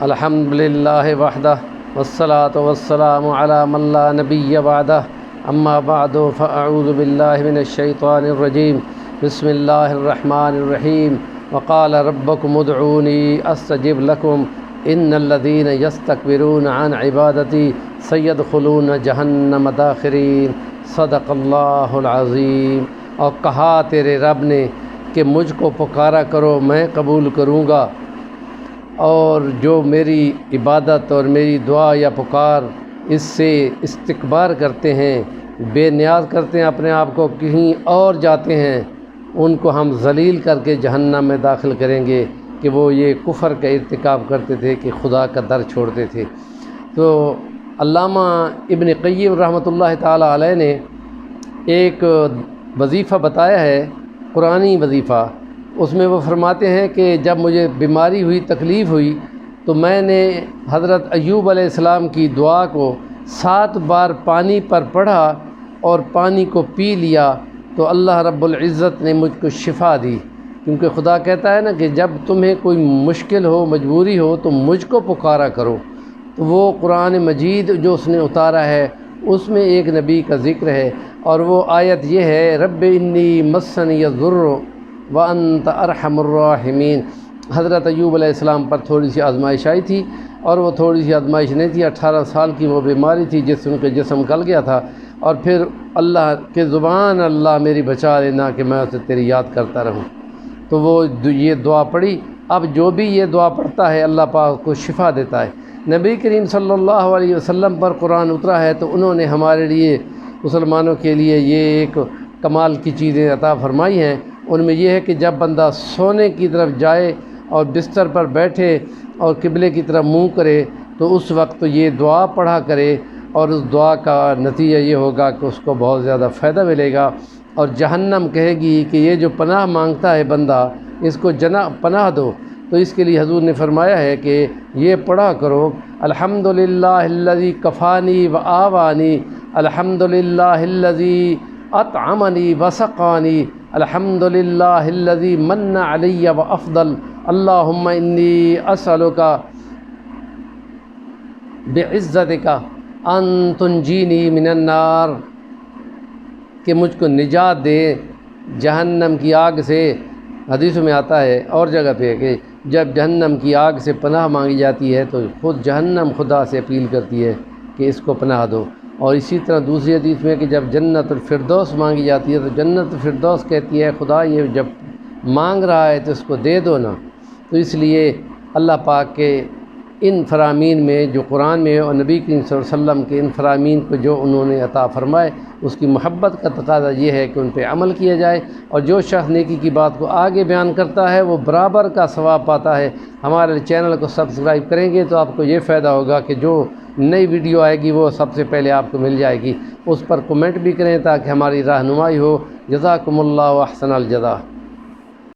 الحمد للہ وحدہ والصلاة والسلام علی من لا نبی بعدہ اما بعد فاعوذ باللہ من الشیطان الرجیم بسم اللہ الرحمن الرحیم وقال ربکم ادعونی استجب لکم ان الذین یستکبرون عن عبادتی سیدخلون جہنم داخرین صدق اللہ العظیم۔ اور کہا تیرے رب نے کہ مجھ کو پکارا کرو میں قبول کروں گا، اور جو میری عبادت اور میری دعا یا پکار اس سے استکبار کرتے ہیں، بے نیاز کرتے ہیں، اپنے آپ کو کہیں اور جاتے ہیں، ان کو ہم ذلیل کر کے جہنم میں داخل کریں گے کہ وہ یہ کفر کا ارتکاب کرتے تھے کہ خدا کا در چھوڑتے تھے۔ تو علامہ ابن قیم رحمۃ اللہ تعالی علیہ نے ایک وظیفہ بتایا ہے، قرآنی وظیفہ۔ اس میں وہ فرماتے ہیں کہ جب مجھے بیماری ہوئی، تکلیف ہوئی، تو میں نے حضرت ایوب علیہ السلام کی دعا کو 7 بار پانی پر پڑھا اور پانی کو پی لیا تو اللہ رب العزت نے مجھ کو شفا دی، کیونکہ خدا کہتا ہے نا کہ جب تمہیں کوئی مشکل ہو، مجبوری ہو تو مجھ کو پکارا کرو۔ تو وہ قرآن مجید جو اس نے اتارا ہے اس میں ایک نبی کا ذکر ہے، اور وہ آیت یہ ہے رب انی مسنی الضر وانت ارحم الراحمین۔ حضرت ایوب علیہ السلام پر تھوڑی سی آزمائش آئی تھی، اور وہ تھوڑی سی آزمائش نہیں تھی، 18 سال کی وہ بیماری تھی جس سے ان کے جسم گل گیا تھا، اور پھر اللہ کے زبان اللہ میری بچا لینا کہ میں اسے تیری یاد کرتا رہوں۔ تو وہ یہ دعا پڑھی۔ اب جو بھی یہ دعا پڑھتا ہے اللہ پاک کو شفا دیتا ہے۔ نبی کریم صلی اللہ علیہ وسلم پر قرآن اترا ہے تو انہوں نے ہمارے لیے، مسلمانوں کے لیے یہ ایک کمال کی چیزیں عطا فرمائی ہیں۔ ان میں یہ ہے کہ جب بندہ سونے کی طرف جائے اور بستر پر بیٹھے اور قبلے کی طرف منہ کرے تو اس وقت یہ دعا پڑھا کرے، اور اس دعا کا نتیجہ یہ ہوگا کہ اس کو بہت زیادہ فائدہ ملے گا، اور جہنم کہے گی کہ یہ جو پناہ مانگتا ہے بندہ اس کو پناہ دو۔ تو اس کے لیے حضور نے فرمایا ہے کہ یہ پڑھا کرو الحمدللہ الذی کفانی و آوانی، الحمدللہ الذی اطعمنی وسقانی، الحمدللہ الذی من علی و افضل، اللہم انی اسألک بعزتک ان تنجینی من النار، کہ مجھ کو نجات دے جہنم کی آگ سے۔ حدیثوں میں آتا ہے اور جگہ پہ کہ جب جہنم کی آگ سے پناہ مانگی جاتی ہے تو خود جہنم خدا سے اپیل کرتی ہے کہ اس کو پناہ دو، اور اسی طرح دوسری حدیث میں کہ جب جنت الفردوس مانگی جاتی ہے تو جنت الفردوس کہتی ہے خدا یہ جب مانگ رہا ہے تو اس کو دے دو نا۔ تو اس لیے اللہ پاک کے ان فرامین میں جو قرآن میں اور نبی کریم صلی اللہ علیہ وسلم کے ان فرامین کو جو انہوں نے عطا فرمائے، اس کی محبت کا تقاضا یہ ہے کہ ان پہ عمل کیا جائے، اور جو شخص نیکی کی بات کو آگے بیان کرتا ہے وہ برابر کا ثواب پاتا ہے۔ ہمارے چینل کو سبسکرائب کریں گے تو آپ کو یہ فائدہ ہوگا کہ جو نئی ویڈیو آئے گی وہ سب سے پہلے آپ کو مل جائے گی۔ اس پر کمنٹ بھی کریں تاکہ ہماری رہنمائی ہو۔ جزاکم اللہ و احسن الجزا۔